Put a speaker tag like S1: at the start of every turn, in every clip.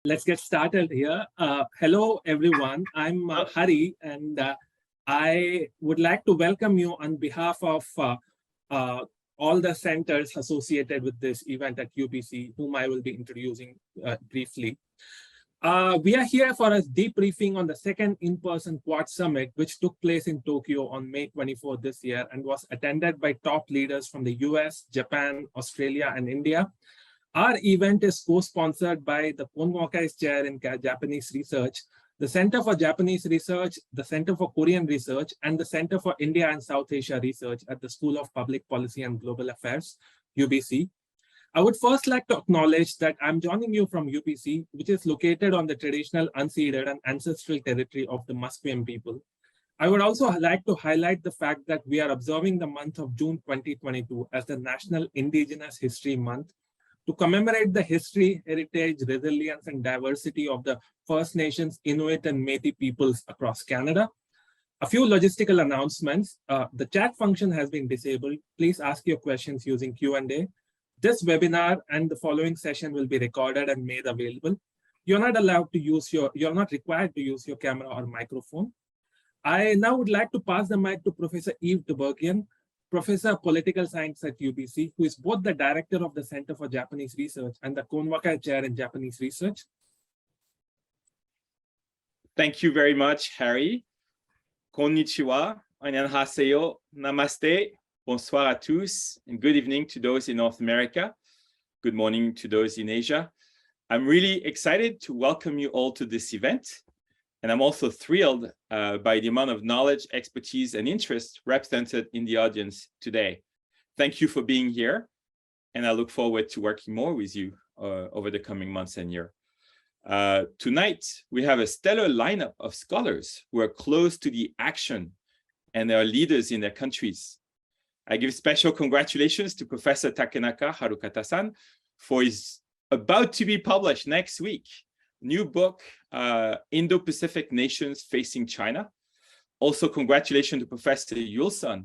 S1: Let's get started here. Hello, everyone. I'm Hari, and I would like to welcome you on behalf of all the centers associated with this event at UBC, whom I will be introducing briefly. We are here for a debriefing on the second in-person Quad Summit, which took place in Tokyo on May 24 this year and was attended by top leaders from the US, Japan, Australia, and India. Our event is co-sponsored by the Konwakai Chair in Japanese Research, the Center for Japanese Research, the Center for Korean Research, and the Center for India and South Asia Research at the School of Public Policy and Global Affairs, UBC. I would first like to acknowledge that I'm joining you from UBC, which is located on the traditional unceded and ancestral territory of the Musqueam people. I would also like to highlight the fact that we are observing the month of June 2022 as the National Indigenous History Month, to commemorate the history, heritage, resilience, and diversity of the First Nations, Inuit, and Métis peoples across Canada. A few logistical announcements. The chat function has been disabled. Please ask your questions using Q&A. This webinar and the following session will be recorded and made available. You're not required to use your camera or microphone. I now would like to pass the mic to Professor Yves Debergian, Professor of Political Science at UBC, who is both the Director of the Center for Japanese Research and the Konwakai Chair in Japanese Research.
S2: Thank you very much, Harry. Konnichiwa, annyeonghaseyo, namaste, bonsoir à tous, and good evening to those in North America. Good morning to those in Asia. I'm really excited to welcome you all to this event. And I'm also thrilled by the amount of knowledge, expertise, and interest represented in the audience today. Thank you for being here, and I look forward to working more with you over the coming months and year. Tonight, we have a stellar lineup of scholars who are close to the action and are leaders in their countries. I give special congratulations to Professor Takenaka Harukata-san for his about to be published next week new book, Indo-Pacific Nations Facing China. Also, congratulations to Professor Yulson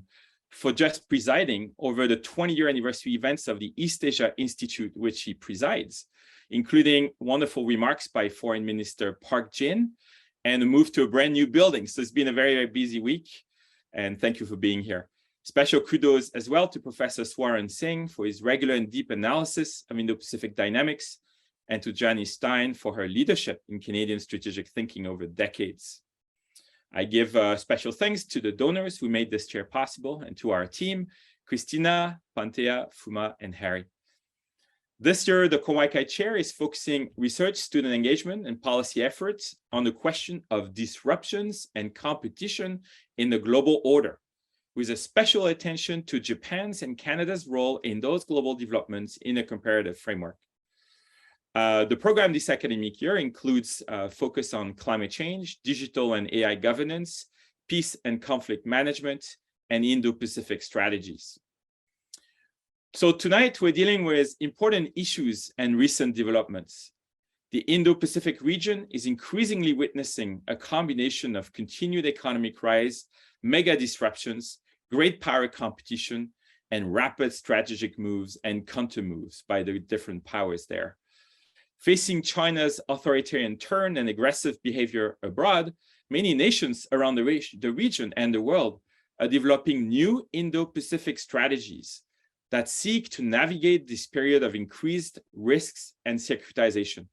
S2: for just presiding over the 20-year anniversary events of the East Asia Institute, which he presides, including wonderful remarks by Foreign Minister Park Jin and a move to a brand new building. So it's been a very, very busy week, and thank you for being here. Special kudos as well to Professor Swaran Singh for his regular and deep analysis of Indo-Pacific dynamics, and to Janice Stein for her leadership in Canadian strategic thinking over decades. I give special thanks to the donors who made this chair possible and to our team, Christina, Pantea, Fuma, and Harry. This year, the Konwakai Chair is focusing research, student engagement, and policy efforts on the question of disruptions and competition in the global order, with a special attention to Japan's and Canada's role in those global developments in a comparative framework. The program this academic year includes focus on climate change, digital and AI governance, peace and conflict management, and Indo-Pacific strategies. So tonight we're dealing with important issues and recent developments. The Indo-Pacific region is increasingly witnessing a combination of continued economic rise, mega disruptions, great power competition, and rapid strategic moves and counter moves by the different powers there. Facing China's authoritarian turn and aggressive behavior abroad, many nations around the region and the world are developing new Indo-Pacific strategies that seek to navigate this period of increased risks and securitization,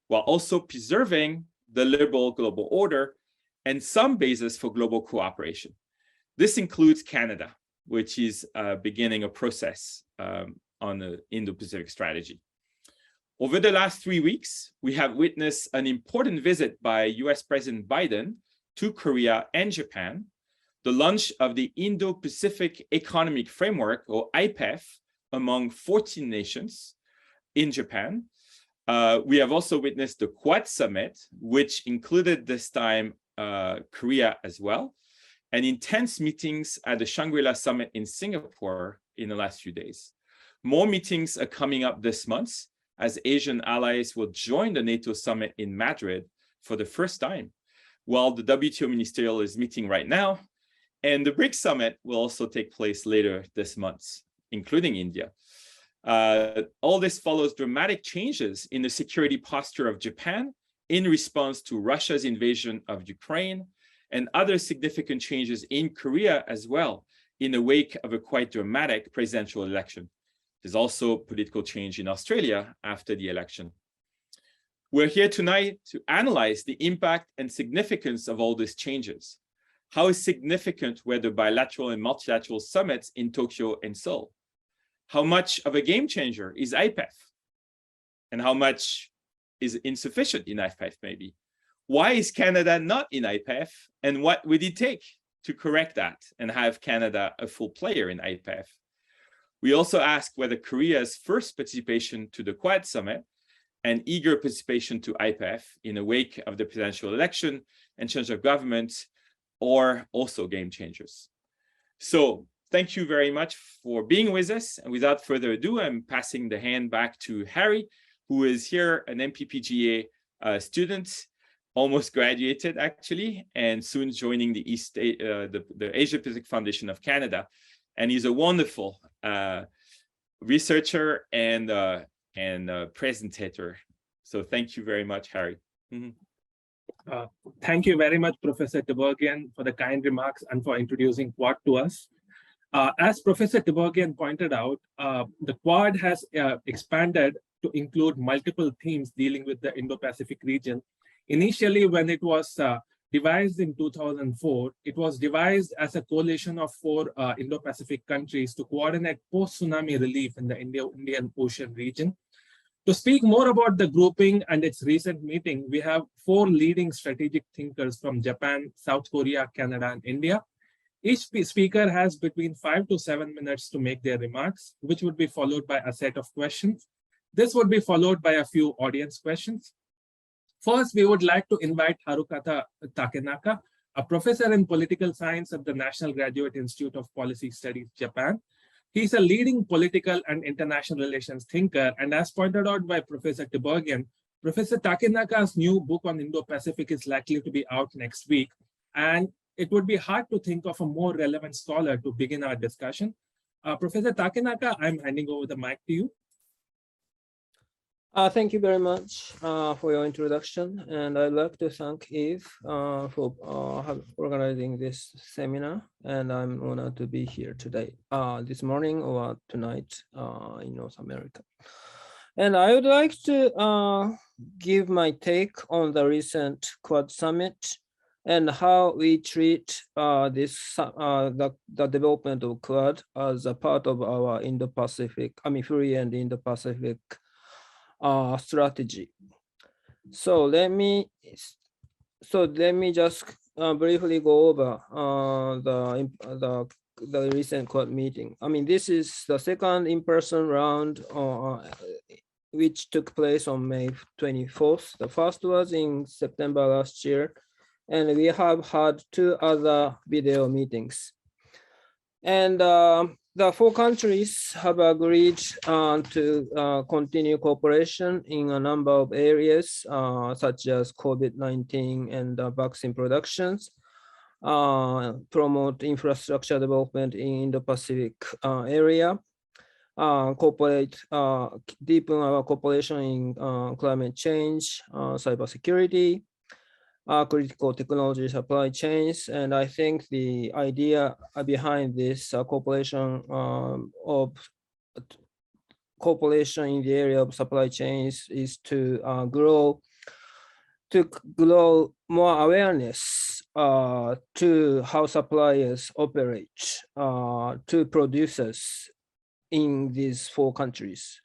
S2: while also preserving the liberal global order and some basis for global cooperation. This includes Canada, which is beginning a process on the Indo-Pacific strategy. Over the last 3 weeks, we have witnessed an important visit by US President Biden to Korea and Japan, the launch of the Indo-Pacific Economic Framework, or IPEF, among 14 nations in Japan. We have also witnessed the Quad Summit, which included this time Korea as well, and intense meetings at the Shangri-La Summit in Singapore in the last few days. More meetings are coming up this month, as Asian allies will join the NATO summit in Madrid for the first time, while the WTO ministerial is meeting right now, and the BRICS summit will also take place later this month, including India. All this follows dramatic changes in the security posture of Japan in response to Russia's invasion of Ukraine and other significant changes in Korea as well in the wake of a quite dramatic presidential election. There's also political change in Australia after the election. We're here tonight to analyze the impact and significance of all these changes. How significant were the bilateral and multilateral summits in Tokyo and Seoul? How much of a game changer is IPEF? And how much is insufficient in IPEF maybe? Why is Canada not in IPEF? And what would it take to correct that and have Canada a full player in IPEF? We also ask whether Korea's first participation to the Quad Summit and eager participation to IPEF in the wake of the presidential election and change of government are also game changers. So thank you very much for being with us. And without further ado, I'm passing the hand back to Harry, who is here, an MPPGA student, almost graduated actually, and soon joining the Asia Pacific Foundation of Canada. And he's a wonderful researcher and presentator. So thank you very much, Harry.
S1: Thank you very much, Professor Tiberghien, for the kind remarks and for introducing Quad to us. As Professor Tiberghien pointed out, the Quad has expanded to include multiple themes dealing with the Indo-Pacific region. Initially, when it was devised in 2004, it was devised as a coalition of 4 Indo-Pacific countries to coordinate post-tsunami relief in the Indian Ocean region. To speak more about the grouping and its recent meeting, we have 4 leading strategic thinkers from Japan, South Korea, Canada, and India. Each speaker has between 5 to 7 minutes to make their remarks, which would be followed by a set of questions. This would be followed by a few audience questions. First, we would like to invite Harukata Takenaka, a professor in political science at the National Graduate Institute of Policy Studies, Japan. He's a leading political and international relations thinker, and as pointed out by Professor Tiberghien, Professor Takenaka's new book on Indo-Pacific is likely to be out next week, and it would be hard to think of a more relevant scholar to begin our discussion. Professor Takenaka, I'm handing over the mic to you.
S3: Thank you very much for your introduction, and I'd like to thank Eve for organizing this seminar, and I'm honored to be here today, this morning or tonight in North America. And I would like to give my take on the recent Quad Summit and how we treat the development of Quad as a part of our Indo-Pacific, free and Indo-Pacific strategy. So let me just briefly go over the recent Quad meeting. This is the second in-person round which took place on May 24th. The first was in September last year, and we have had 2 other video meetings. And the 4 countries have agreed to continue cooperation in a number of areas, such as COVID-19 and vaccine productions, promote infrastructure development in Indo-Pacific area, deepen our cooperation in climate change, cybersecurity, critical technology supply chains. And I think the idea behind this cooperation in the area of supply chains is to grow more awareness to how suppliers operate to producers in these 4 countries.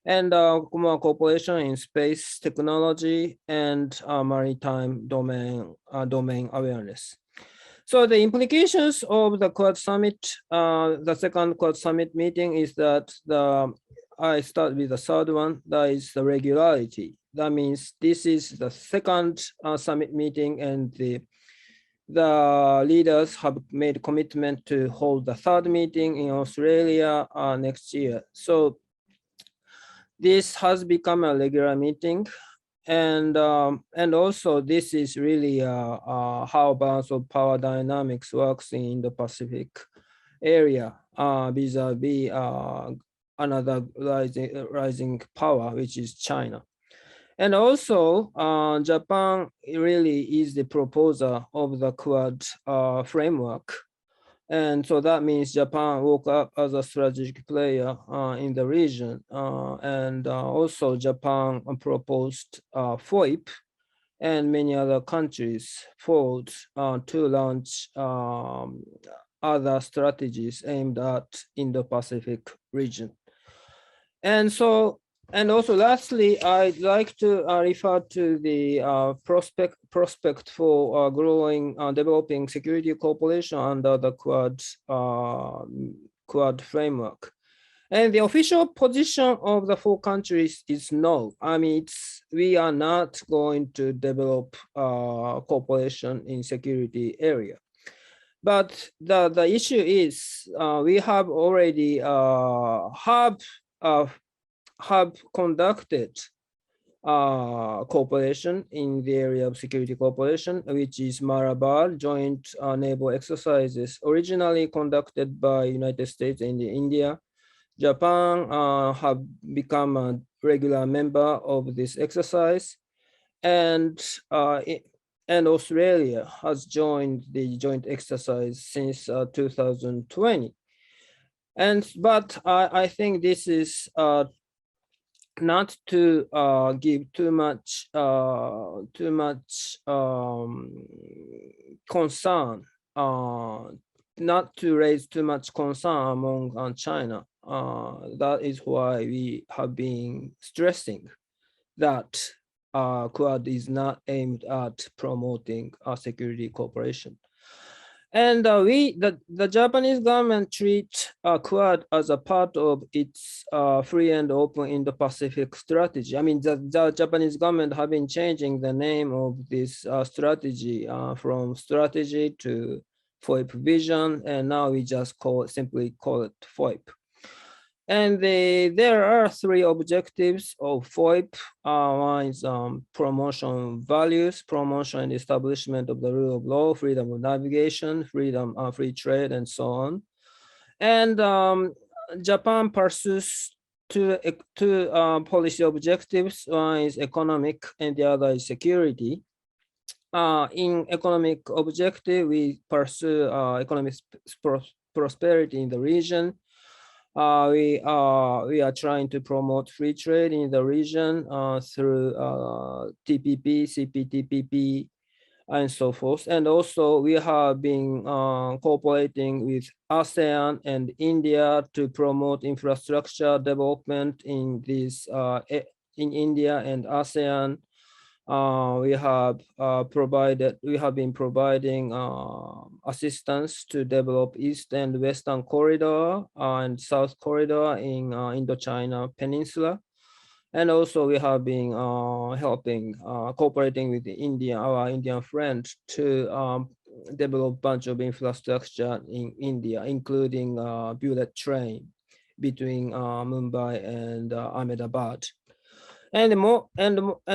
S3: And more cooperation in space technology and maritime domain awareness. So the implications of the Quad Summit, the second Quad Summit meeting, is that I start with the third one, that is the regularity. That means this is the second summit meeting, and the leaders have made commitment to hold the 3rd meeting in Australia next year. So this has become a regular meeting, and also this is really how balance of power dynamics works in the Pacific area vis-a-vis another rising power, which is China. And also, Japan really is the proposer of the Quad framework. And so that means Japan woke up as a strategic player in the region. And also Japan proposed Voip, and many other countries followed to launch other strategies aimed at Indo-Pacific region. And so, and also lastly, I'd like to refer to the prospect for growing, developing security cooperation under the Quad framework. And the official position of the four countries is no. I mean, we are not going to develop cooperation in security area. But the issue is we have already have conducted cooperation in the area of security cooperation, which is Malabar joint naval exercises originally conducted by United States and India. Japan have become a regular member of this exercise, and Australia has joined the joint exercise since 2020. But I think this is not to give too much concern, not to raise too much concern among China. That is why we have been stressing that Quad is not aimed at promoting security cooperation. And the Japanese government treats Quad as a part of its free and open Indo-Pacific strategy. I mean, the Japanese government have been changing the name of this strategy from strategy to Voip vision, and now we just simply call it Voip. And there are three objectives of Voip. One is promotion values, promotion and establishment of the rule of law, freedom of navigation, freedom, free trade, and so on. And Japan pursues two policy objectives. One is economic, and the other is security. In economic objective, we pursue economic prosperity in the region. We are trying to promote free trade in the region through TPP, CPTPP, and so forth. And also we have been cooperating with ASEAN and India to promote infrastructure development in this in India and ASEAN. We have been providing assistance to develop East and Western Corridor and South Corridor in Indochina Peninsula. And also we have been cooperating with our Indian friends to develop a bunch of infrastructure in India, including bullet train between Mumbai and Ahmedabad. And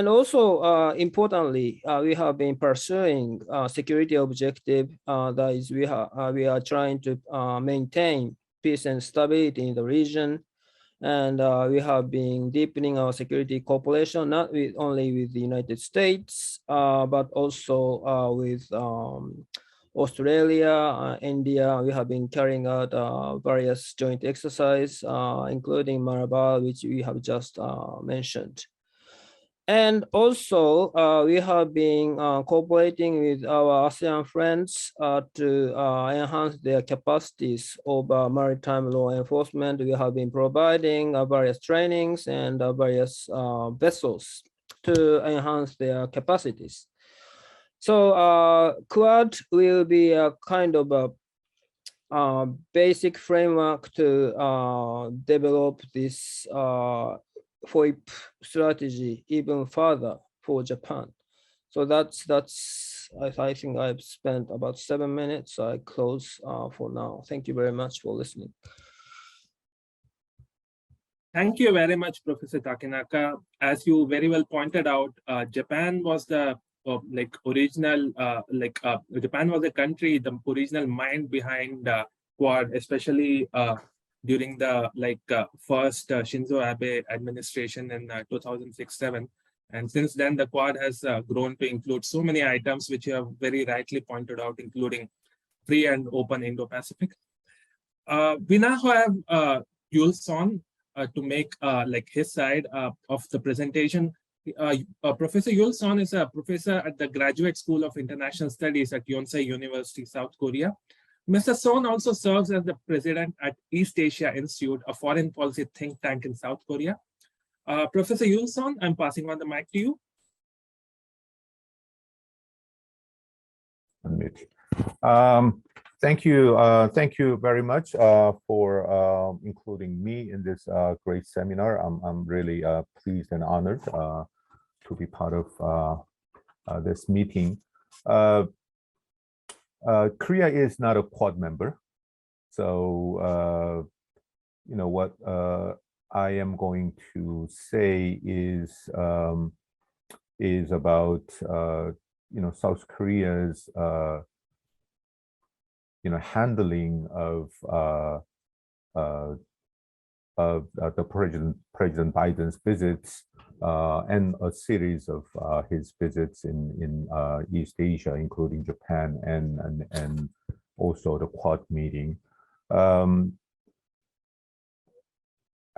S3: also importantly, we have been pursuing security objective. That is, we are trying to maintain peace and stability in the region, and we have been deepening our security cooperation not only with the United States, but also with Australia, India. We have been carrying out various joint exercises, including Malabar, which we have just mentioned. And also, we have been cooperating with our ASEAN friends to enhance their capacities of maritime law enforcement. We have been providing various trainings and various vessels to enhance their capacities. So Quad will be a kind of a basic framework to develop this Voip strategy even further for Japan. So that's I think I've spent about 7 minutes. So I close for now. Thank you very much for listening.
S1: Thank you very much, Professor Takenaka. As you very well pointed out, Japan was the original, Japan was the country, the original mind behind Quad, especially during the first Shinzo Abe administration in 2006-7. And since then, the Quad has grown to include so many items, which you have very rightly pointed out, including free and open Indo-Pacific. We now have Yul Son to make his side of the presentation. Professor Yul Son is a professor at the Graduate School of International Studies at Yonsei University, South Korea. Mr. Son also serves as the president at East Asia Institute, a foreign policy think tank in South Korea. Professor Yul Son, I'm passing on the mic to you.
S4: Thank you very much for including me in this great seminar. I'm really pleased and honored to be part of this meeting. Korea is not a Quad member, so what I am going to say is about South Korea's handling of the President Biden's visits and a series of his visits in East Asia, including Japan and also the Quad meeting.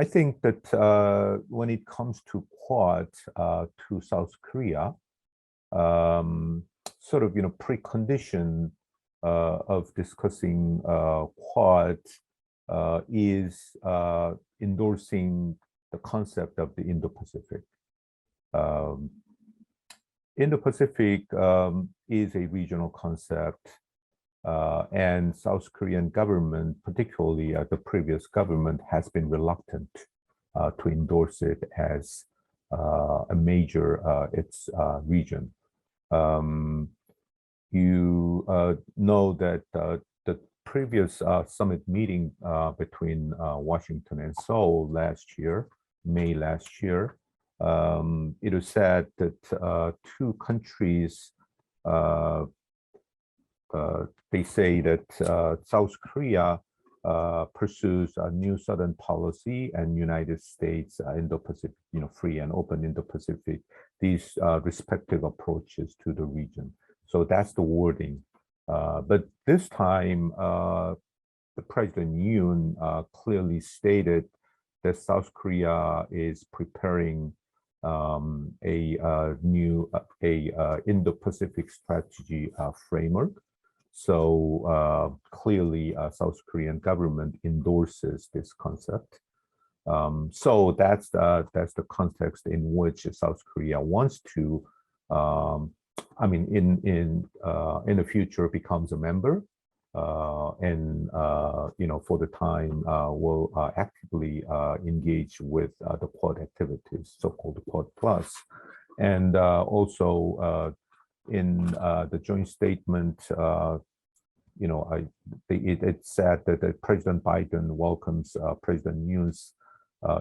S4: I think that when it comes to Quad to South Korea, sort of precondition of discussing Quad is endorsing the concept of the Indo-Pacific. Indo-Pacific is a regional concept, and South Korean government, particularly the previous government, has been reluctant to endorse it as a major its region. You know that the previous summit meeting between Washington and Seoul last year, May last year, it was said that two countries, they say that South Korea pursues a new Southern policy and United States Indo-Pacific, free and open Indo-Pacific, these respective approaches to the region. So that's the wording. But this time, the President Yoon clearly stated that South Korea is preparing a new Indo-Pacific strategy framework. So clearly, South Korean government endorses this concept. So that's the context in which South Korea wants to, in the future, becomes a member, and for the time will actively engage with the Quad activities, so-called Quad Plus, and also in the joint statement, it said that President Biden welcomes President Yoon's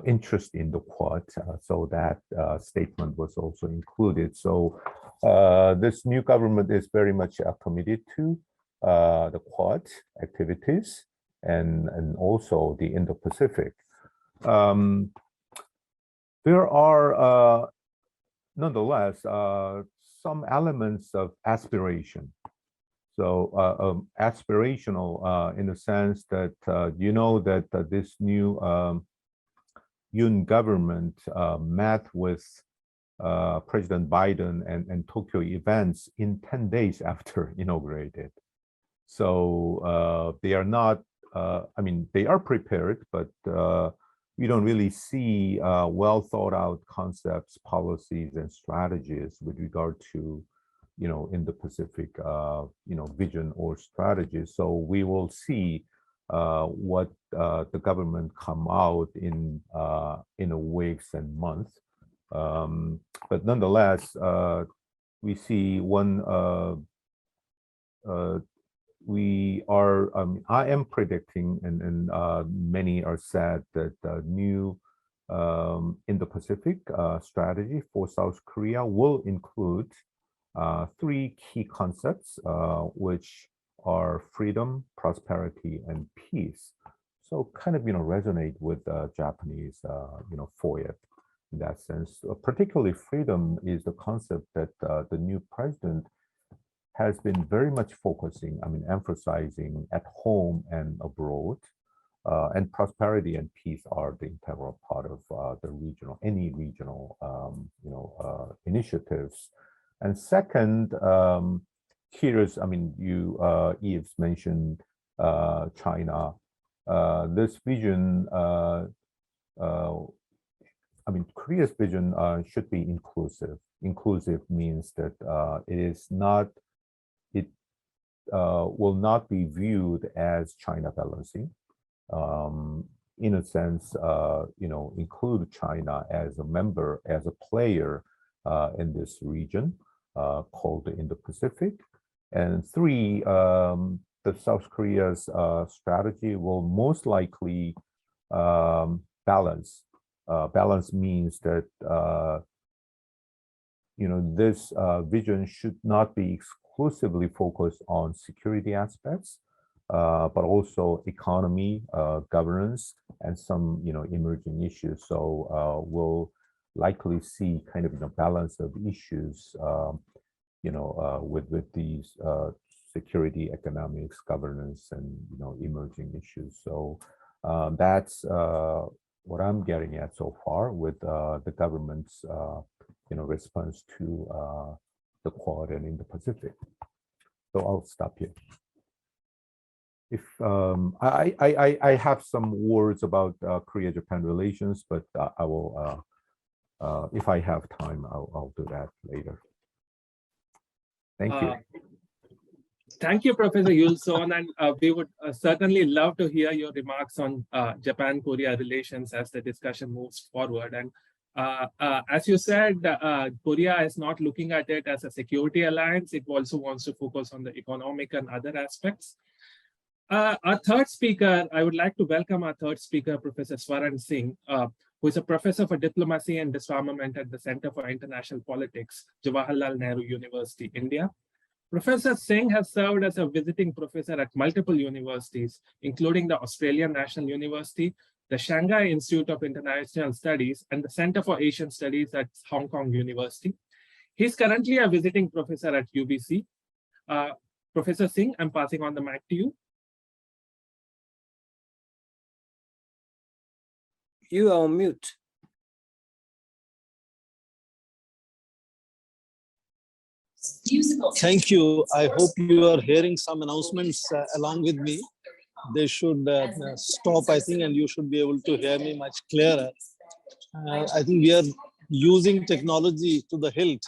S4: interest in the Quad, so that statement was also included. So this new government is very much committed to the Quad activities and also the Indo-Pacific. There are nonetheless some elements of aspiration. So aspirational in the sense that that this new Yoon government met with President Biden and Tokyo events in 10 days after inaugurated. So they are not, they are prepared, but we don't really see well thought out concepts, policies, and strategies with regard to, Indo-Pacific, vision or strategy. So we will see what the government come out in a weeks and months. But nonetheless, we see one. I am predicting, and many are said that the new Indo-Pacific strategy for South Korea will include three key concepts, which are freedom, prosperity, and peace. so kind of, resonate with Japanese, Voip in that sense. Particularly freedom is the concept that the new president has been very much focusing, emphasizing at home and abroad. And prosperity and peace are the integral part of any regional, initiatives. And second, here's, Yves mentioned China. This vision, Korea's vision should be inclusive. Inclusive means that it will not be viewed as China balancing. In a sense, include China as a member, as a player in this region called the Indo-Pacific. And three, the South Korea's strategy will most likely balance. Balance means that this vision should not be exclusively focused on security aspects, but also economy, governance, and some emerging issues. So we'll likely see kind of balance of issues, with these security, economics, governance, and emerging issues. So that's what I'm getting at so far with the government's response to the Quad and Indo-Pacific. So I'll stop here. If I have some words about Korea-Japan relations, but I will, if I have time, I'll do that later. Thank you.
S1: Thank you, Professor Yul-Son, and we would certainly love to hear your remarks on Japan-Korea relations as the discussion moves forward. And as you said, Korea is not looking at it as a security alliance. It also wants to focus on the economic and other aspects. Our third speaker, I would like to welcome our third speaker, Professor Swaran Singh, who is a professor for diplomacy and disarmament at the Center for International Politics, Jawaharlal Nehru University, India. Professor Singh has served as a visiting professor at multiple universities, including the Australian National University, the Shanghai Institute of International Studies, and the Center for Asian Studies at Hong Kong University. He's currently a visiting professor at UBC. Professor Singh, I'm passing on the mic to you.
S3: You are on mute.
S5: Thank you. I hope you are hearing some announcements along with me. They should stop, I think, and you should be able to hear me much clearer. I think we are using technology to the hilt,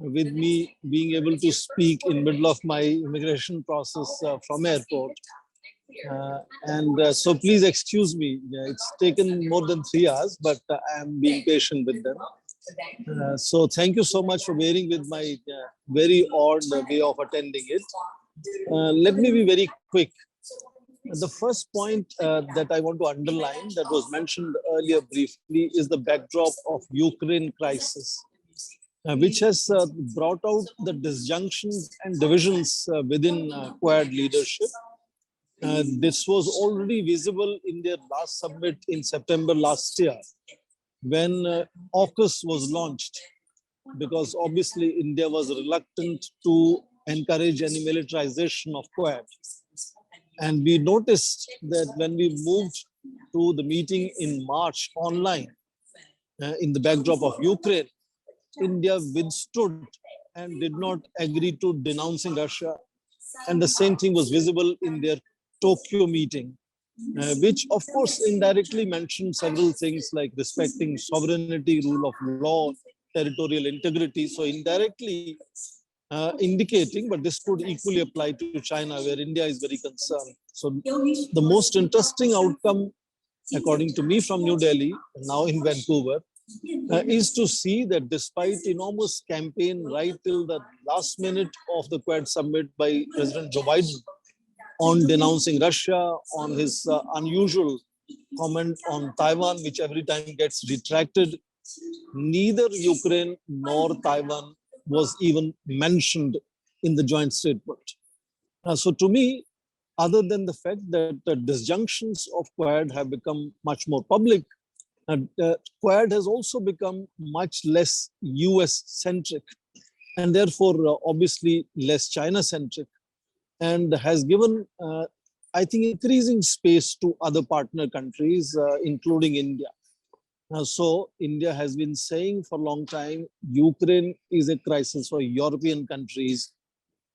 S5: with me being able to speak in middle of my immigration process from airport. So please excuse me. It's taken more than 3 hours, but I am being patient with them. So thank you so much for bearing with my very odd way of attending it. Let me be very quick. The first point that I want to underline, that was mentioned earlier briefly, is the backdrop of Ukraine crisis, which has brought out the disjunctions and divisions within Quad leadership. This was already visible in their last summit in September last year, when AUKUS was launched, because obviously India was reluctant to encourage any militarization of Quad. And we noticed that when we moved to the meeting in March online, in the backdrop of Ukraine, India withstood and did not agree to denouncing Russia. And the same thing was visible in their Tokyo meeting, which of course indirectly mentioned several things like respecting sovereignty, rule of law, territorial integrity. So indirectly indicating, but this could equally apply to China, where India is very concerned. So the most interesting outcome, according to me, from New Delhi, now in Vancouver, is to see that despite enormous campaign right till the last minute of the Quad summit by President Joe Biden on denouncing Russia, on his unusual comment on Taiwan, which every time gets retracted, neither Ukraine nor Taiwan was even mentioned in the joint statement. So to me, other than the fact that the disjunctions of Quad have become much more public. And Quad has also become much less US-centric, and therefore obviously less China-centric, and has given, I think, increasing space to other partner countries, including India. So India has been saying for a long time, Ukraine is a crisis for European countries.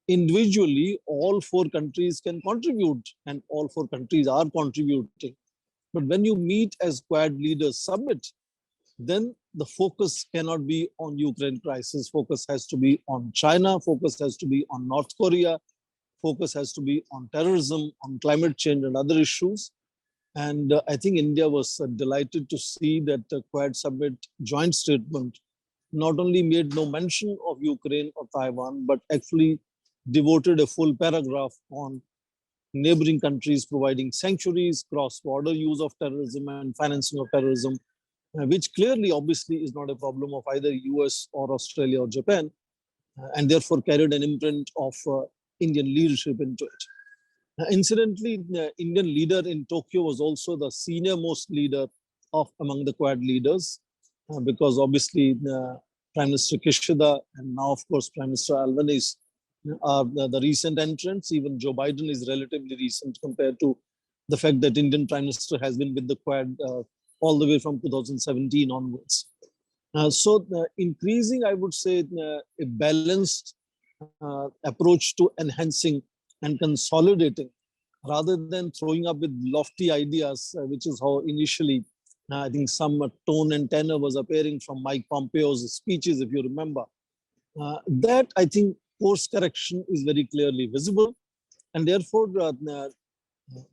S5: Individually, all four countries can contribute, and all four countries are contributing. But when you meet as Quad leaders summit, then the focus cannot be on Ukraine crisis. Focus has to be on China. Focus has to be on North Korea. Focus has to be on terrorism, on climate change and other issues. And I think India was delighted to see that the Quad Summit joint statement not only made no mention of Ukraine or Taiwan, but actually devoted a full paragraph on neighboring countries providing sanctuaries, cross-border use of terrorism and financing of terrorism, which clearly, obviously, is not a problem of either US or Australia or Japan, and therefore carried an imprint of Indian leadership into it. Incidentally, the Indian leader in Tokyo was also the senior most leader among the Quad leaders, because obviously Prime Minister Kishida and now, of course, Prime Minister Albanese are the recent entrants. Even Joe Biden is relatively recent compared to the fact that Indian Prime Minister has been with the Quad all the way from 2017 onwards. So increasing, I would say, a balanced approach to enhancing and consolidating, rather than throwing up with lofty ideas, which is how initially I think some tone and tenor was appearing from Mike Pompeo's speeches, if you remember. That, I think, course correction is very clearly visible, and therefore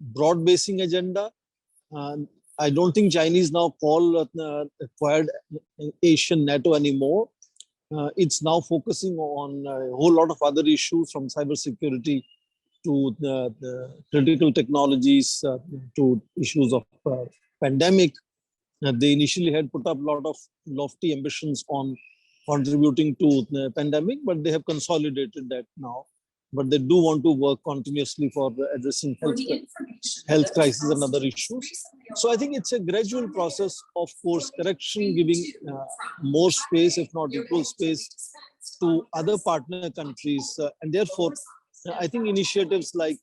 S5: broad basing agenda. I don't think Chinese now call Quad Asian NATO anymore. It's now focusing on a whole lot of other issues, from cybersecurity to the critical technologies, to issues of pandemic. They initially had put up a lot of lofty ambitions on contributing to the pandemic, but they have consolidated that now. But they do want to work continuously for addressing health crisis and other issues. So I think it's a gradual process of course correction, giving more space, if not equal space, to other partner countries. And therefore, I think initiatives like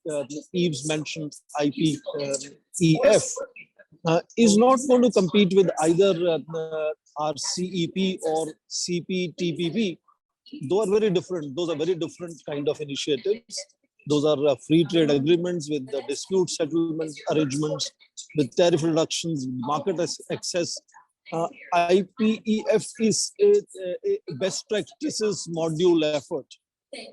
S5: Eve's mentioned IPEF is not going to compete with either RCEP or CPTPP. Those are very different. Those are very different kind of initiatives. Those are free trade agreements with the dispute settlement arrangements, with tariff reductions, with market access. IPEF is a best practices module effort,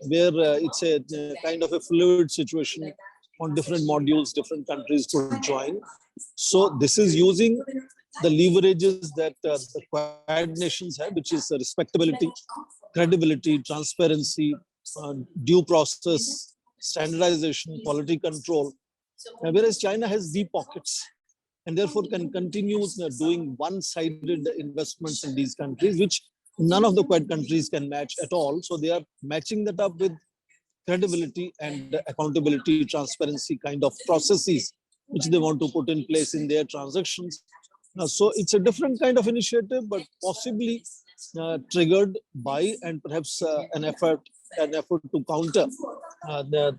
S5: where it's a kind of a fluid situation on different modules, different countries could join. So this is using the leverages that the Quad nations have, which is respectability, credibility, transparency, due process, standardization, quality control, whereas China has deep pockets and therefore can continue doing one-sided investments in these countries, which none of the Quad countries can match at all. So they are matching that up with credibility and accountability, transparency kind of processes, which they want to put in place in their transactions. So it's a different kind of initiative, but possibly triggered by and perhaps an effort to counter the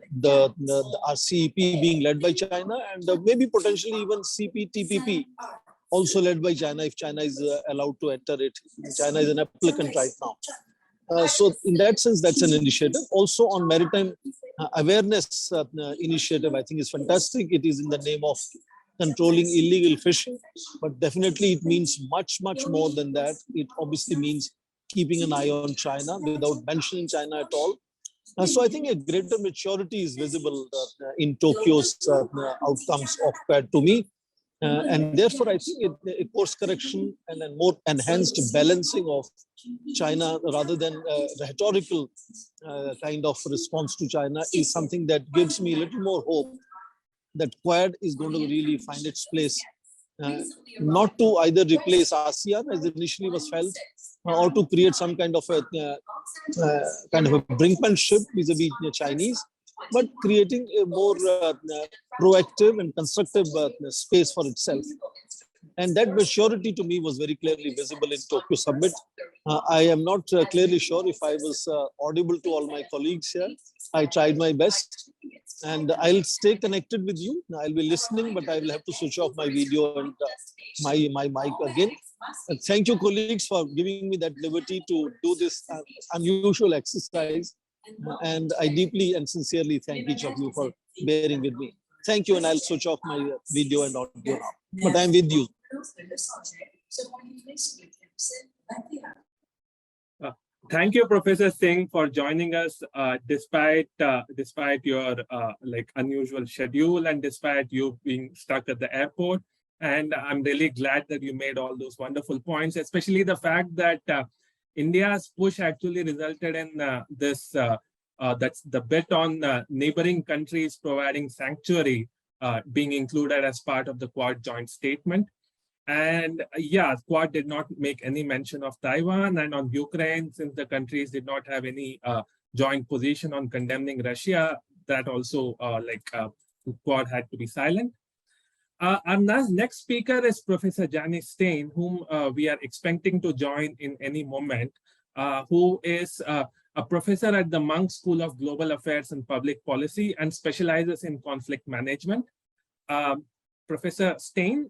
S5: RCEP being led by China, and maybe potentially even CPTPP also led by China if China is allowed to enter it. China is an applicant right now. So in that sense, that's an initiative. Also on maritime awareness initiative, I think is fantastic. It is in the name of controlling illegal fishing, but definitely it means much, much more than that. It obviously means keeping an eye on China without mentioning China at all. So I think a greater maturity is visible in Tokyo's outcomes of Quad to me. And therefore, I think a course correction and a more enhanced balancing of China rather than rhetorical kind of response to China is something that gives me a little more hope that Quad is going to really find its place, not to either replace ASEAN as initially was felt, or to create some kind of a brinkmanship vis-a-vis the Chinese, but creating a more proactive and constructive space for itself. And that maturity to me was very clearly visible in Tokyo Summit. I am not clearly sure if I was audible to all my colleagues here. I tried my best, and I'll stay connected with you. I'll be listening, but I will have to switch off my video and my mic again. Thank you, colleagues, for giving me that liberty to do this unusual exercise. And I deeply and sincerely thank each of you for bearing with me. Thank you, and I'll switch off my video and audio now. But I'm with you.
S1: Thank you, Professor Singh, for joining us despite your unusual schedule and despite you being stuck at the airport. And I'm really glad that you made all those wonderful points, especially the fact that India's push actually resulted in that's the bet on neighboring countries providing sanctuary being included as part of the Quad joint statement. And yeah, Quad did not make any mention of Taiwan, and on Ukraine, since the countries did not have any joint position on condemning Russia, that also Quad had to be silent. Our next speaker is Professor Janice Stein, whom we are expecting to join in any moment, who is a professor at the Monk School of Global Affairs and Public Policy and specializes in conflict management. Professor Stein,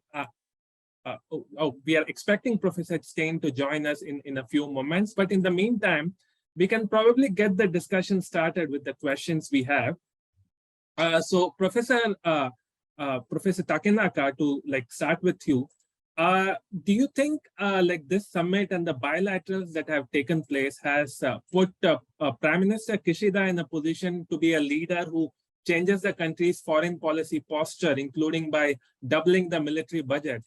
S1: we are expecting Professor Stein to join us in a few moments, but in the meantime, we can probably get the discussion started with the questions we have. So Professor Takenaka, to start with you, do you think this summit and the bilaterals that have taken place has put Prime Minister Kishida in a position to be a leader who changes the country's foreign policy posture, including by doubling the military budget?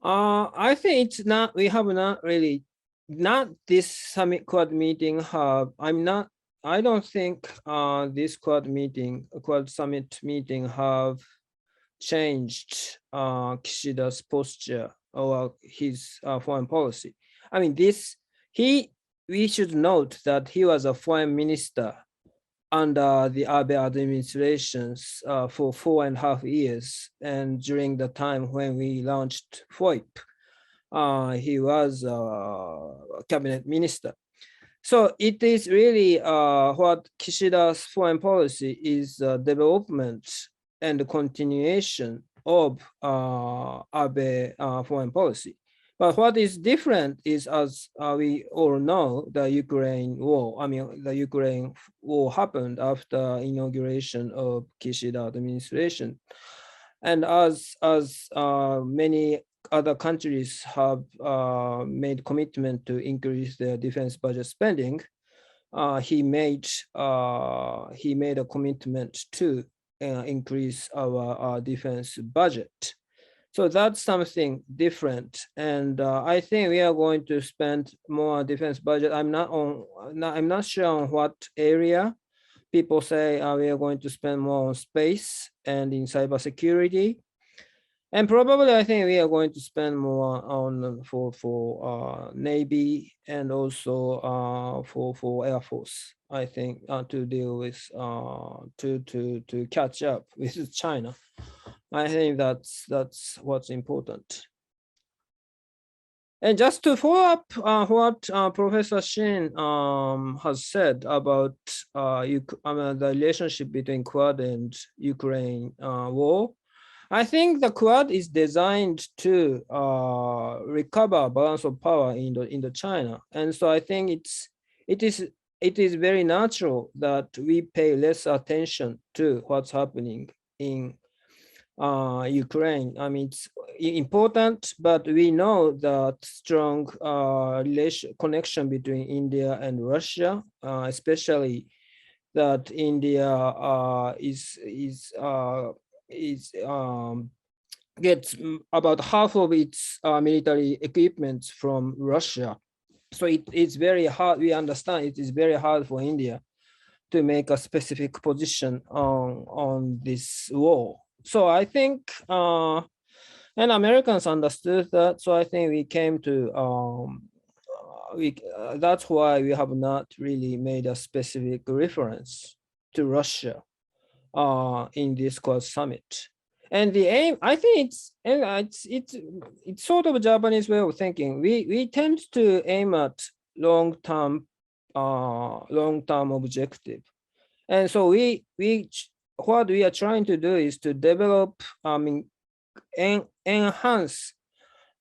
S3: I think it's not, we have not really, not this summit Quad meeting I don't think this Quad summit meeting have changed Kishida's posture or his foreign policy. I mean, we should note that he was a foreign minister under the Abe administrations for 4.5 years. And during the time when we launched Voip, he was a cabinet minister. So it is really what Kishida's foreign policy is development and continuation of Abe foreign policy. But what is different is, as we all know, the Ukraine war. I mean, the Ukraine war happened after inauguration of Kishida administration. And as many other countries have made commitment to increase their defense budget spending, he made a commitment to increase our defense budget. So that's something different, and I think we are going to spend more defense budget. I'm not sure on what area. People say we are going to spend more on space and in cybersecurity, and probably I think we are going to spend more on for Navy and also for Air Force. I think to deal with to catch up with China. I think that's what's important. And just to follow up what Professor Shin has said about the relationship between Quad and Ukraine war, I think the Quad is designed to recover balance of power in Indo-China, and so I think it is very natural that we pay less attention to what's happening in Ukraine. I mean, it's important, but we know that strong connection between India and Russia, especially that India gets about half of its military equipment from Russia. So it's very hard. We understand it is very hard for India to make a specific position on this war. So I think, and Americans understood that. So I think we came to that's why we have not really made a specific reference to Russia in this Quad summit. And the aim, I think it's sort of a Japanese way of thinking. We tend to aim at long-term objective, and so what we are trying to do is to develop, enhance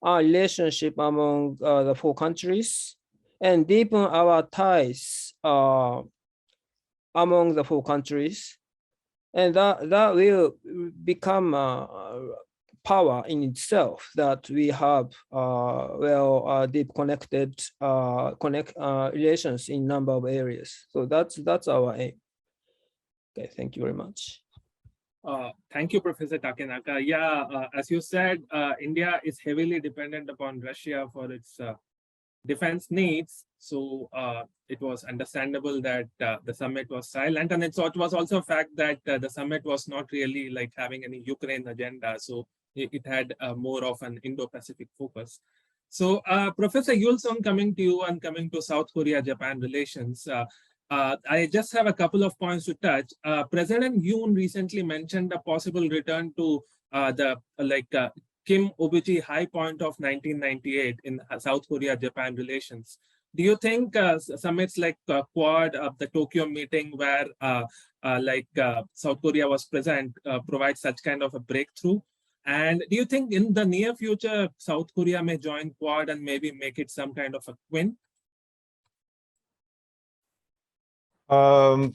S3: our relationship among the four countries and deepen our ties among the four countries. And that will become power in itself, that we have deep connected relations in number of areas. So that's our aim. Okay, thank you very much.
S1: Thank you, Professor Takenaka. Yeah, as you said, India is heavily dependent upon Russia for its defense needs. So it was understandable that the summit was silent. And it was also a fact that the summit was not really like having any Ukraine agenda. So it had more of an Indo-Pacific focus. So Professor Yul-sung, coming to you and coming to South Korea-Japan relations, I just have a couple of points to touch. President Yoon recently mentioned a possible return to Kim Obuchi high point of 1998 in South Korea-Japan relations. Do you think summits like Quad, the Tokyo meeting where South Korea was present, provide such kind of a breakthrough? And do you think in the near future, South Korea may join Quad and maybe make it some kind of a twin?
S4: The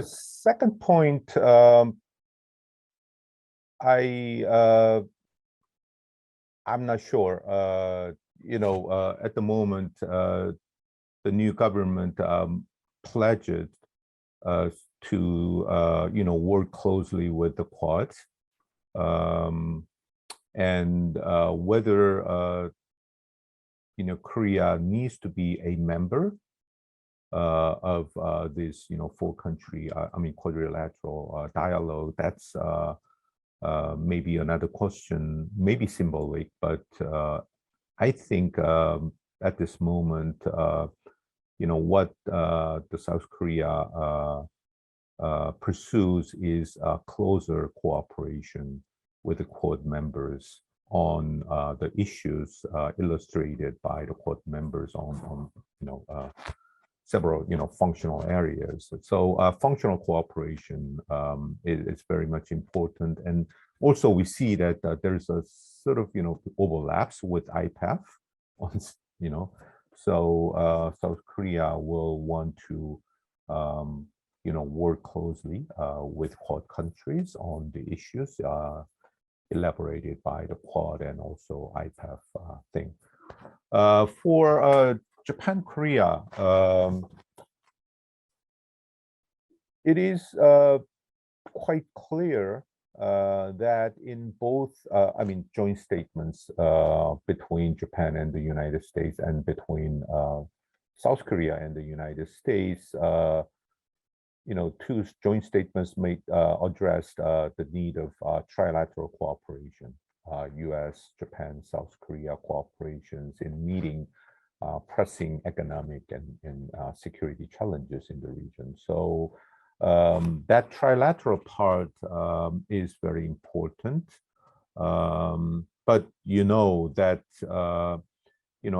S4: second point, I'm not sure. At the moment, the new government pledged to work closely with the Quad, and whether Korea needs to be a member of this four-country quadrilateral dialogue. That's maybe another question, maybe symbolic, but I think at this moment, what the South Korea pursues is closer cooperation with the Quad members on the issues illustrated by the Quad members on several functional areas. So functional cooperation is very much important, and also we see that there's a sort of overlaps with IPAF on so South Korea will want to work closely with Quad countries on the issues elaborated by the Quad and also IPAF thing. For Japan, Korea, it is quite clear that in both, joint statements between Japan and the United States and between South Korea and the United States, two joint statements may address the need of trilateral cooperation, U.S., Japan, South Korea cooperations in meeting pressing economic and security challenges in the region. So that trilateral part is very important. But that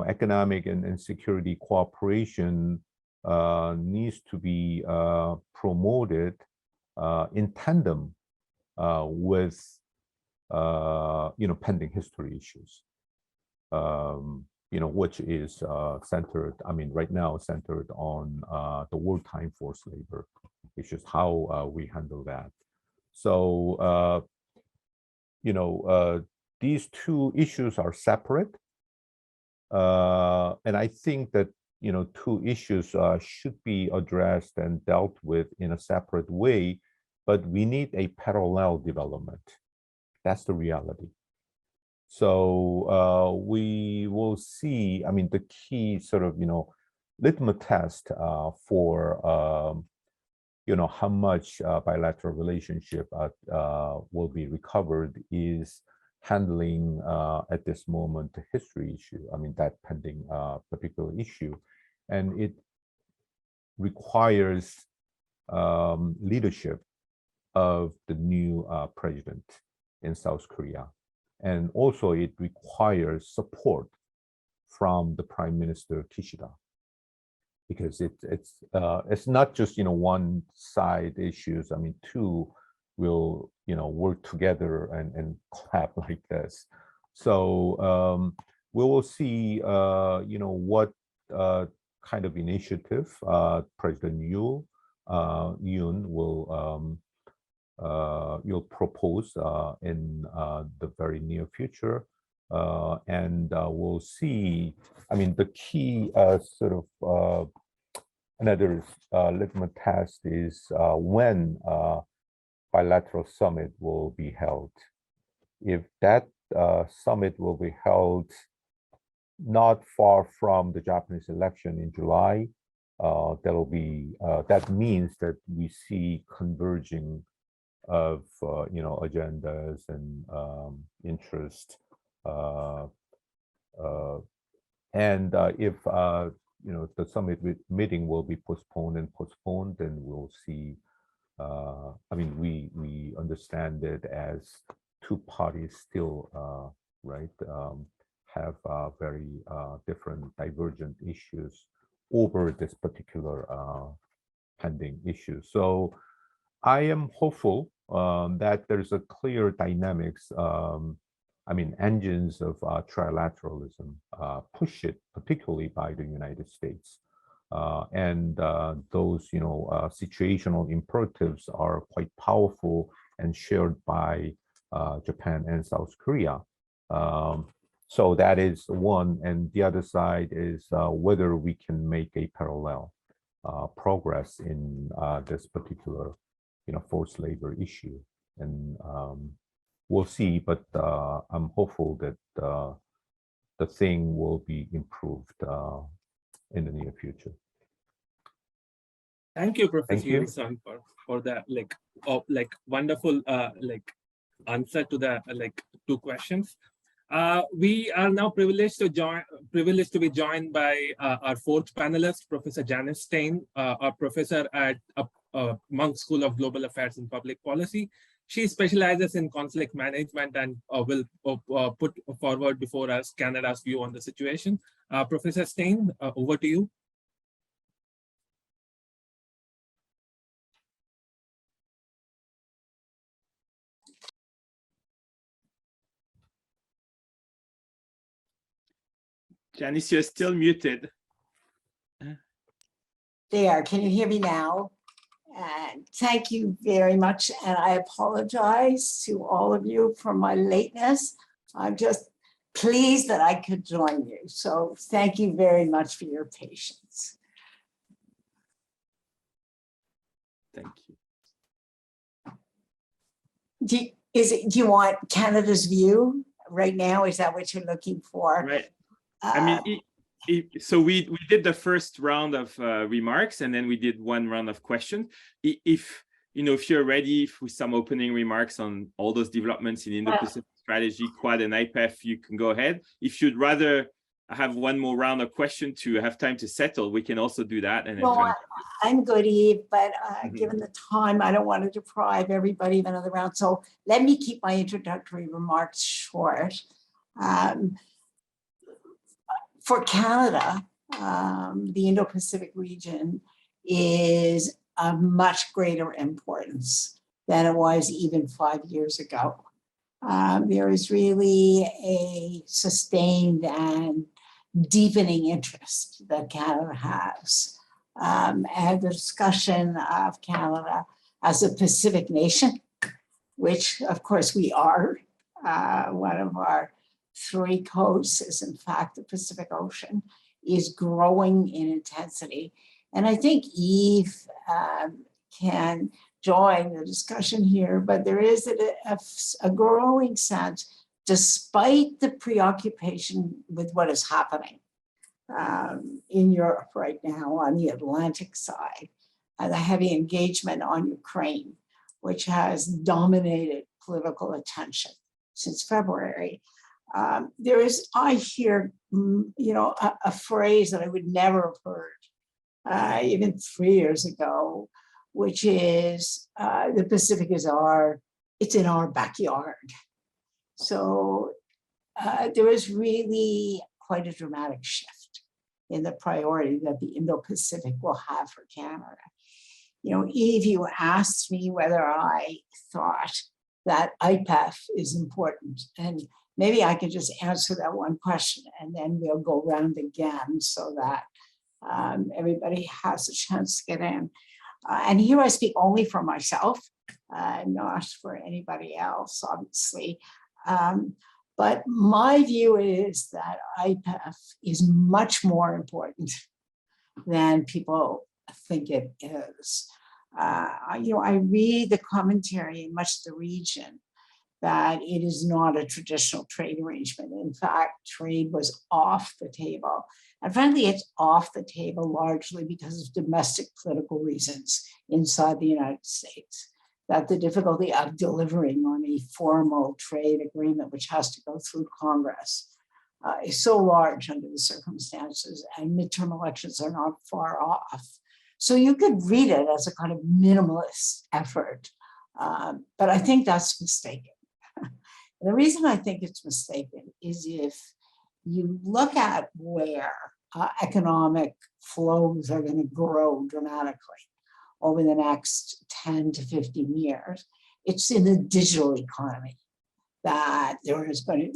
S4: economic and security cooperation needs to be promoted in tandem with pending history issues. Which is centered, right now centered on the wartime forced labor issues, how we handle that. So, these two issues are separate. And I think that, two issues should be addressed and dealt with in a separate way, but we need a parallel development. That's the reality. So we will see, the key sort of, litmus test for, how much bilateral relationship will be recovered is handling at this moment the history issue. I mean, that pending particular issue, and it requires leadership of the new president in South Korea, and also it requires support from the Prime Minister Kishida, because it's not just one side issues. I mean, two will work together and clap like this. So we will see what kind of initiative President Yoon will propose in the very near future, and we'll see. I mean, the key sort of another litmus test is when bilateral summit will be held. If that summit will be held not far from the Japanese election in July, that means that we see converging of agendas and interest, and if the summit meeting will be postponed, then we'll see. I mean, we understand it as two parties still have very different divergent issues over this particular pending issue. So I am hopeful that there's a clear dynamics, I mean, engines of trilateralism push it, particularly by the United States. And those, situational imperatives are quite powerful and shared by Japan and South Korea. So that is one, and the other side is whether we can make a parallel progress in this particular, forced labor issue, and we'll see. But I'm hopeful that the thing will be improved in the near future.
S1: Thank you, Professor Yuri-san, for that wonderful answer to the two questions. We are now privileged to be joined by our fourth panelist, Professor Janice Stein, a professor at Munk School of Global Affairs and Public Policy. She specializes in conflict management and will put forward before us Canada's view on the situation. Professor Stein, over to you.
S2: Janice, you're still muted.
S6: There, can you hear me now? And thank you very much. And I apologize to all of you for my lateness. I'm just pleased that I could join you. So thank you very much for your patience.
S2: Thank you.
S6: Do you want Canada's view right now? Is that what you're looking for?
S2: Right. I mean, so we did the first round of remarks, and then we did one round of questions. If you're ready with some opening remarks on all those developments in Indo-Pacific strategy, Quad and IPEF, you can go ahead. If you'd rather have one more round of questions to have time to settle, we can also do that. And
S6: no, I'm good, Eve, but given the time, I don't want to deprive everybody of another round. So let me keep my introductory remarks short. For Canada, the Indo-Pacific region is of much greater importance than it was even 5 years ago. There is really a sustained and deepening interest that Canada has. And the discussion of Canada as a Pacific nation, which of course we are, one of our 3 coasts is in fact the Pacific Ocean, is growing in intensity. And I think Eve can join the discussion here, but there is a growing sense, despite the preoccupation with what is happening in Europe right now on the Atlantic side, and the heavy engagement on Ukraine, which has dominated political attention. since February. There is, I hear, a phrase that I would never have heard even 3 years ago, which is the Pacific is it's in our backyard. So there is really quite a dramatic shift in the priority that the Indo-Pacific will have for Canada. Eve, you asked me whether I thought that IPEF is important, and maybe I can just answer that one question and then we'll go round again so that everybody has a chance to get in. And here I speak only for myself, not for anybody else, obviously. But my view is that IPEF is much more important than people think it is. I read the commentary in much of the region that it is not a traditional trade arrangement. In fact, trade was off the table. And frankly, it's off the table largely because of domestic political reasons inside the United States. That the difficulty of delivering on a formal trade agreement, which has to go through Congress, is so large under the circumstances, and midterm elections are not far off. So you could read it as a kind of minimalist effort, but I think that's mistaken. The reason I think it's mistaken is if you look at where economic flows are going to grow dramatically over the next 10 to 15 years, it's in the digital economy that there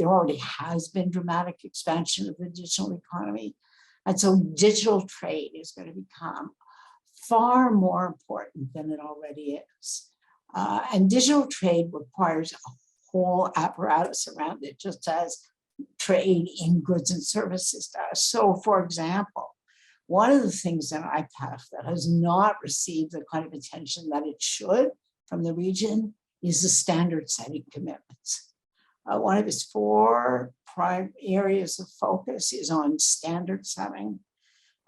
S6: already has been dramatic expansion of the digital economy. And so digital trade is going to become far more important than it already is. And digital trade requires a whole apparatus around it, just as trade in goods and services does. So for example, one of the things in IPEF that has not received the kind of attention that it should from the region is the standard setting commitments. One of its 4 prime areas of focus is on standard setting.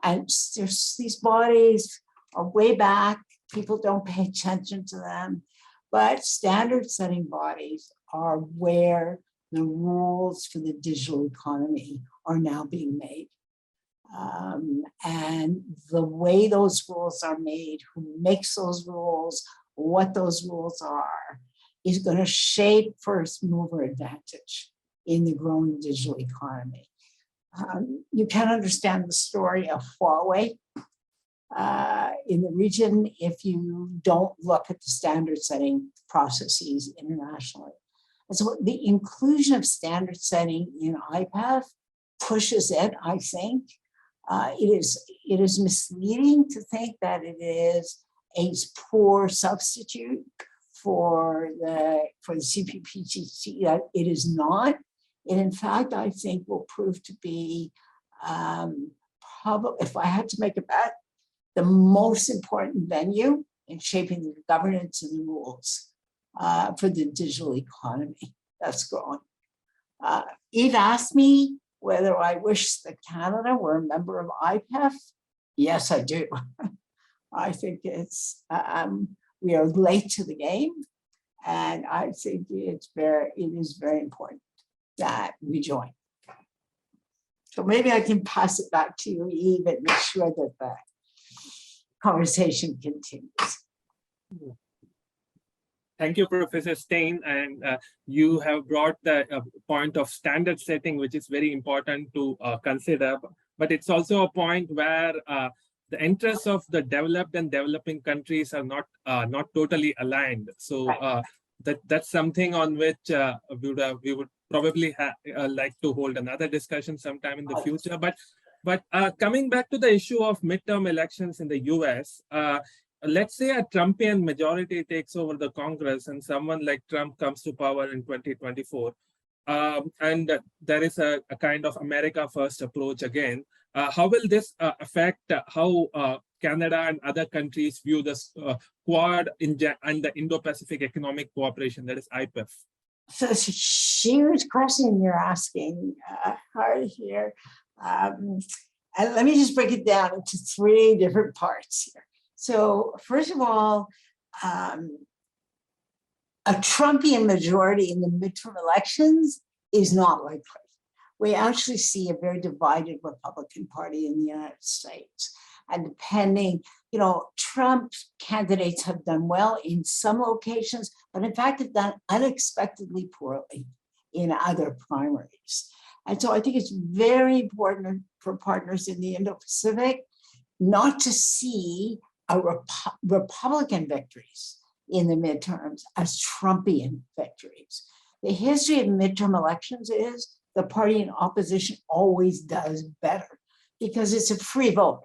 S6: And there's these bodies are way back, people don't pay attention to them, but standard setting bodies are where the rules for the digital economy are now being made. And the way those rules are made, who makes those rules, what those rules are, is going to shape first mover advantage in the growing digital economy. You can understand the story of Huawei in the region if you don't look at the standard setting processes internationally. And so the inclusion of standard setting in IPEF pushes it, I think. It is misleading to think that it is a poor substitute for the CPTPP. That it is not. It, in fact, I think will prove to be, probably, if I had to make a bet, the most important venue in shaping the governance and the rules for the digital economy that's growing. Eve asked me whether I wish that Canada were a member of IPEF. Yes, I do. I think it's, we are late to the game, and I think it is very important that we join. So maybe I can pass it back to you, Eve, and make sure that the conversation continues.
S1: Thank you, Professor Stein. And you have brought the point of standard setting, which is very important to consider. But it's also a point where the interests of the developed and developing countries are not totally aligned. So that's something on which we would probably like to hold another discussion sometime in the future. But coming back to the issue of midterm elections in the US, let's say a Trumpian majority takes over the Congress and someone like Trump comes to power in 2024, and there is a kind of America first approach again. How will this affect how Canada and other countries view this Quad and the Indo-Pacific Economic Cooperation, that is IPEF?
S6: So it's a huge question you're asking, Harry, here. And let me just break it down into 3 different parts here. So first of all, a Trumpian majority in the midterm elections is not likely. We actually see a very divided Republican Party in the United States. And depending, Trump candidates have done well in some locations, but in fact have done unexpectedly poorly in other primaries. And so I think it's very important for partners in the Indo-Pacific not to see Republican victories in the midterms as Trumpian victories. The history of midterm elections is the party in opposition always does better because it's a free vote.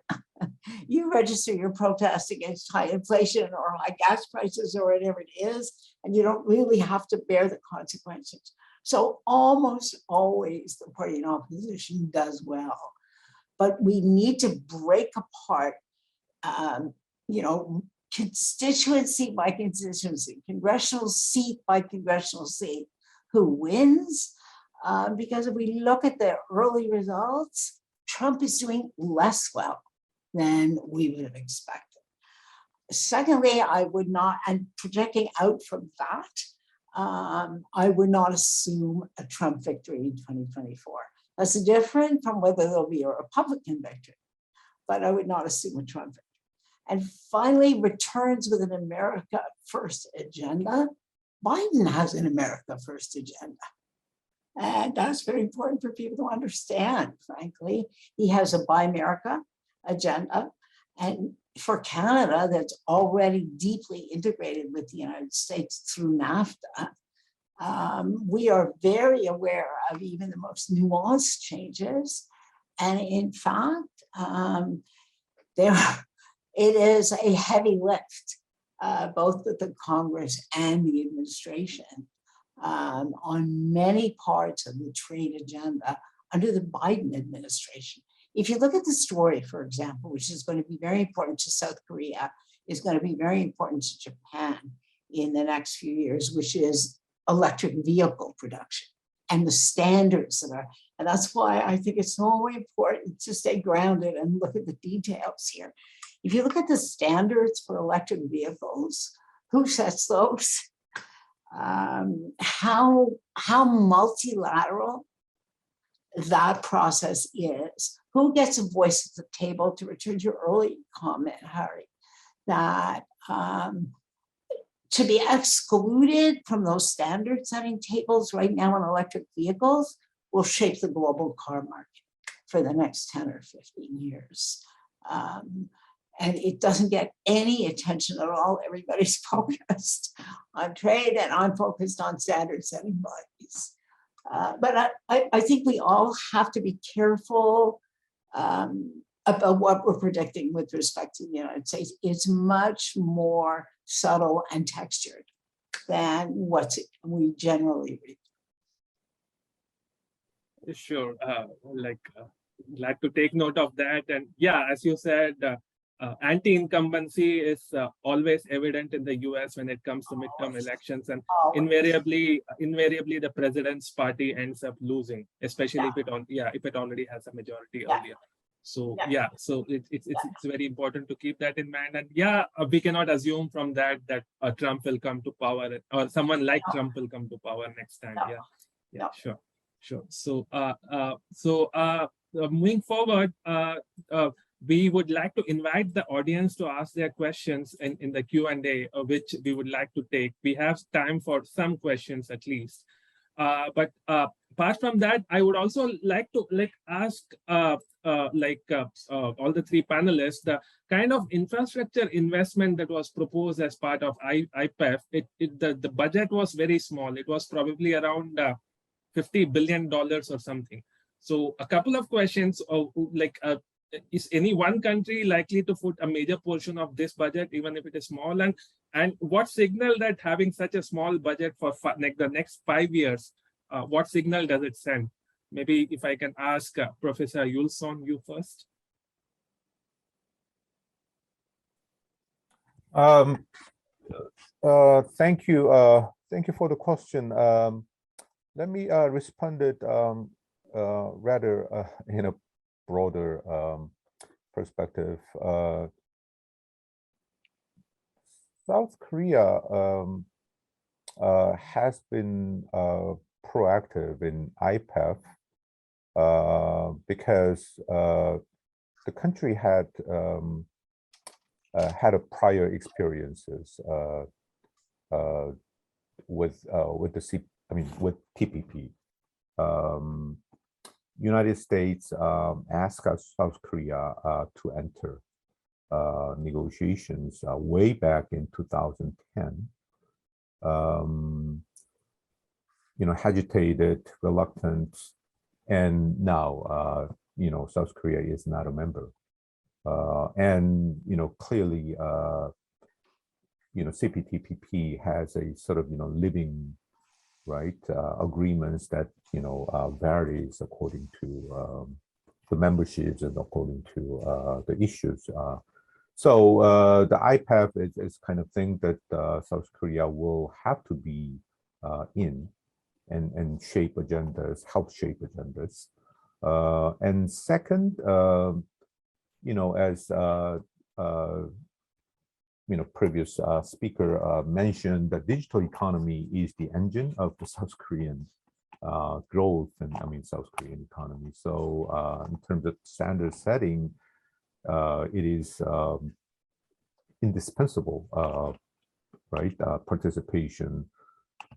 S6: You register your protest against high inflation or high gas prices or whatever it is, and you don't really have to bear the consequences. So almost always the party in opposition does well. But we need to break apart, constituency by constituency, congressional seat by congressional seat, who wins. Because if we look at the early results, Trump is doing less well than we would have expected. Secondly, I would not, and projecting out from that, I would not assume a Trump victory in 2024. That's different from whether there'll be a Republican victory, but I would not assume a Trump victory. And finally, returns with an America First agenda. Biden has an America First agenda. And that's very important for people to understand, frankly. He has a Buy America agenda. And for Canada, that's already deeply integrated with the United States through NAFTA, we are very aware of even the most nuanced changes. And in fact, it is a heavy lift, both with the Congress and the administration, on many parts of the trade agenda under the Biden administration. If you look at the story, for example, which is going to be very important to South Korea, is going to be very important to Japan in the next few years, which is electric vehicle production and the standards that are, and that's why I think it's so important to stay grounded and look at the details here. If you look at the standards for electric vehicles, who sets those? How multilateral that process is, who gets a voice at the table, to return to your early comment, Harry, that to be excluded from those standard setting tables right now on electric vehicles will shape the global car market for the next 10 or 15 years. And it doesn't get any attention at all. Everybody's focused on trade, and I'm focused on standard setting bodies. But I think we all have to be careful about what we're predicting with respect to the United States. It's much more subtle and textured than what we generally read.
S1: Sure, glad to take note of that. And yeah, as you said, anti-incumbency is always evident in the US when it comes to midterm elections, and invariably the president's party ends up losing, especially if it already has a majority earlier. So so it's very important to keep that in mind. And we cannot assume from that Trump will come to power, or someone like Trump will come to power next time. Sure. So moving forward, we would like to invite the audience to ask their questions in the Q&A, which we would like to take. We have time for some questions at least. But apart from that, I would also like to ask all the three panelists, the kind of infrastructure investment that was proposed as part of IPEF, the budget was very small. It was probably around $50 billion or something. So a couple of questions, is any one country likely to put a major portion of this budget, even if it is small? And what signal that having such a small budget for the next 5 years, what signal does it send? Maybe if I can ask Professor Yulson, you first.
S4: Thank you. Thank you for the question. Let me respond it rather in a broader perspective. South Korea has been proactive in IPEF because the country had had a prior experiences with with TPP. United States asked South Korea to enter negotiations way back in 2010. Agitated, reluctant, and now South Korea is not a member. And clearly, CPTPP has a sort of living agreements that varies according to the memberships and according to the issues. So the IPEF is kind of thing that South Korea will have to be in and shape agendas, help shape agendas. And second, as previous speaker mentioned, the digital economy is the engine of the South Korean growth and South Korean economy. So in terms of standard setting, it is indispensable, participation.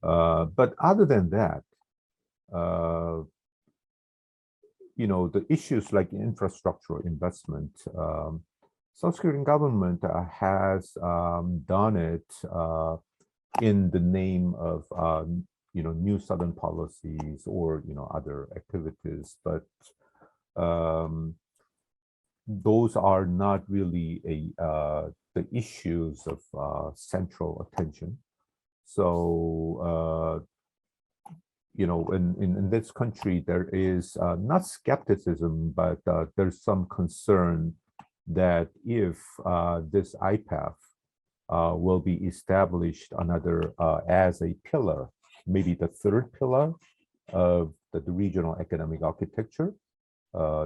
S4: But other than that, the issues like infrastructural investment, South Korean government has done it in the name of new Southern policies or other activities, but those are not really the issues of central attention. So in this country there is not skepticism, but there's some concern that if this IPEF will be established another as a pillar, maybe the third pillar of the regional economic architecture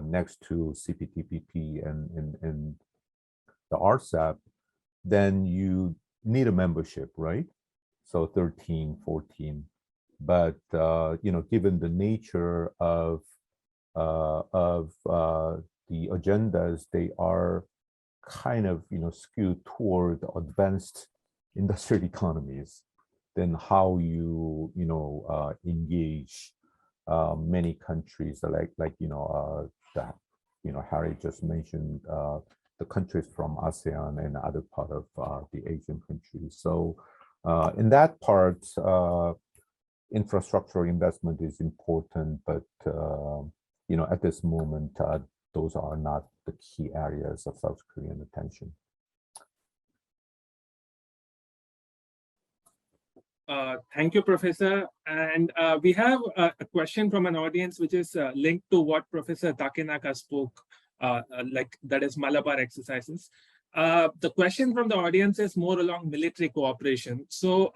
S4: next to CPTPP and the RCEP, then you need a membership, right? So 13, 14. But given the nature of the agendas, they are kind of skewed toward advanced industrial economies. Then how you engage many countries like Harry just mentioned the countries from ASEAN and other part of the Asian countries. So in that part, infrastructural investment is important, but at this moment, those are not the key areas of South Korean attention.
S1: Thank you, Professor. And we have a question from an audience which is linked to what Professor Takenaka spoke, that is Malabar exercises. The question from the audience is more along military cooperation. So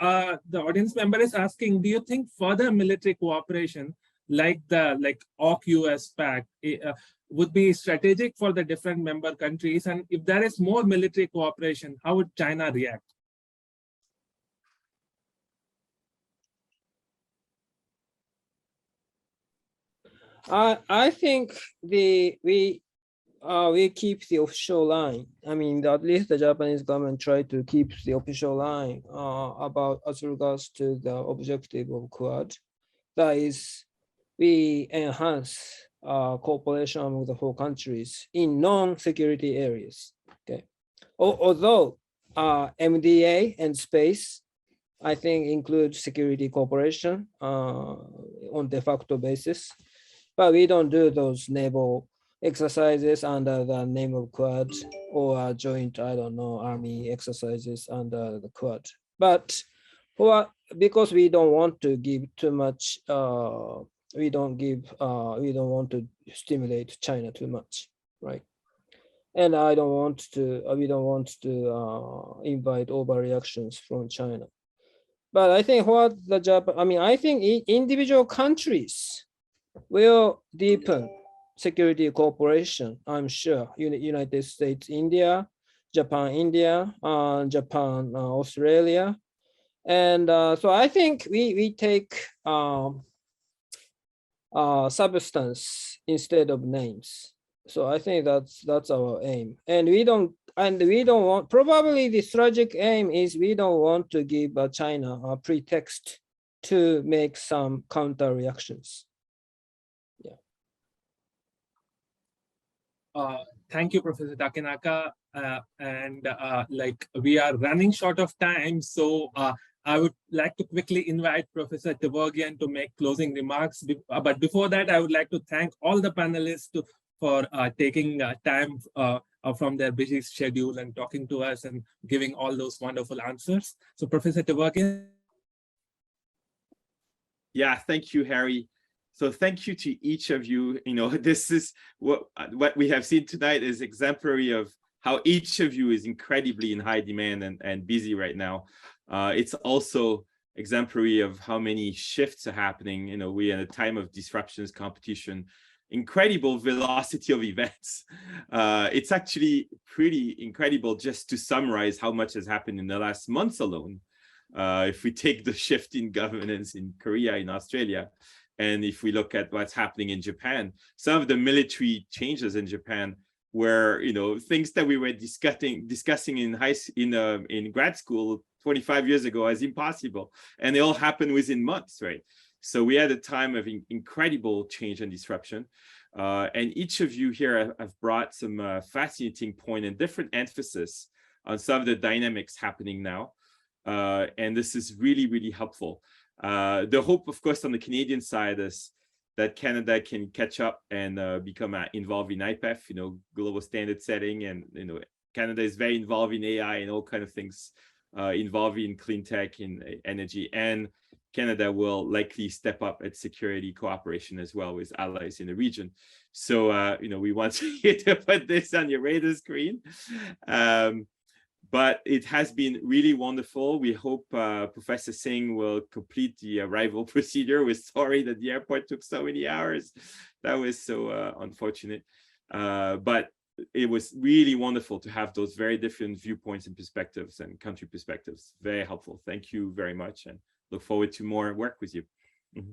S1: the audience member is asking, do you think further military cooperation like the AUK-US Pact would be strategic for the different member countries? And if there is more military cooperation, how would China react?
S3: I think we keep the official line. I mean, at least the Japanese government tried to keep the official line about as regards to the objective of Quad. That is, we enhance cooperation among the four countries in non-security areas. Okay, although MDA and space, I think, include security cooperation on de facto basis, but we don't do those naval exercises under the name of Quad or joint, army exercises under the Quad. But because we don't want to give too much, we don't want to stimulate China too much, right? And we don't want to invite overreactions from China. But I think I think individual countries will deepen security cooperation, I'm sure. United States, India, Japan, Australia, And so I think we take substance instead of names. So I think that's our aim. And we don't want, probably the strategic aim is we don't want to give China a pretext to make some counter reactions.
S1: Thank you, Professor Takenaka. Like we are running short of time, so I would like to quickly invite Professor Tvorgian to make closing remarks. But before that, I would like to thank all the panelists for taking time from their busy schedule and talking to us and giving all those wonderful answers. So, Professor Tvorgian.
S2: Yeah, thank you, Harry. So thank you to each of you. You know, this is what we have seen tonight is exemplary of how each of you is incredibly in high demand and busy right now. It's also exemplary of how many shifts are happening. You know, we're in a time of disruptions, competition, incredible velocity of events. It's actually pretty incredible just to summarize how much has happened in the last months alone. If we take the shift in governance in Korea, in Australia, and if we look at what's happening in Japan, some of the military changes in Japan were, you know, things that we were discussing in grad school 25 years ago as impossible, and they all happened within months, right? So we had a time of incredible change and disruption, and each of you here have brought some fascinating point and different emphasis on some of the dynamics happening now, and this is really, really helpful. The hope, of course, on the Canadian side is that Canada can catch up and become involved in IPEF, you know, global standard setting, and you know, Canada is very involved in AI and all kind of things, involved in clean tech, in energy, and Canada will likely step up its security cooperation as well with allies in the region. So, you know, we want you to put this on your radar screen. But it has been really wonderful. We hope Professor Singh will complete the arrival procedure. We're sorry that the airport took so many hours. That was so unfortunate. But it was really wonderful to have those very different viewpoints and perspectives and country perspectives. Very helpful. Thank you very much, and look forward to more work with you. Mm-hmm.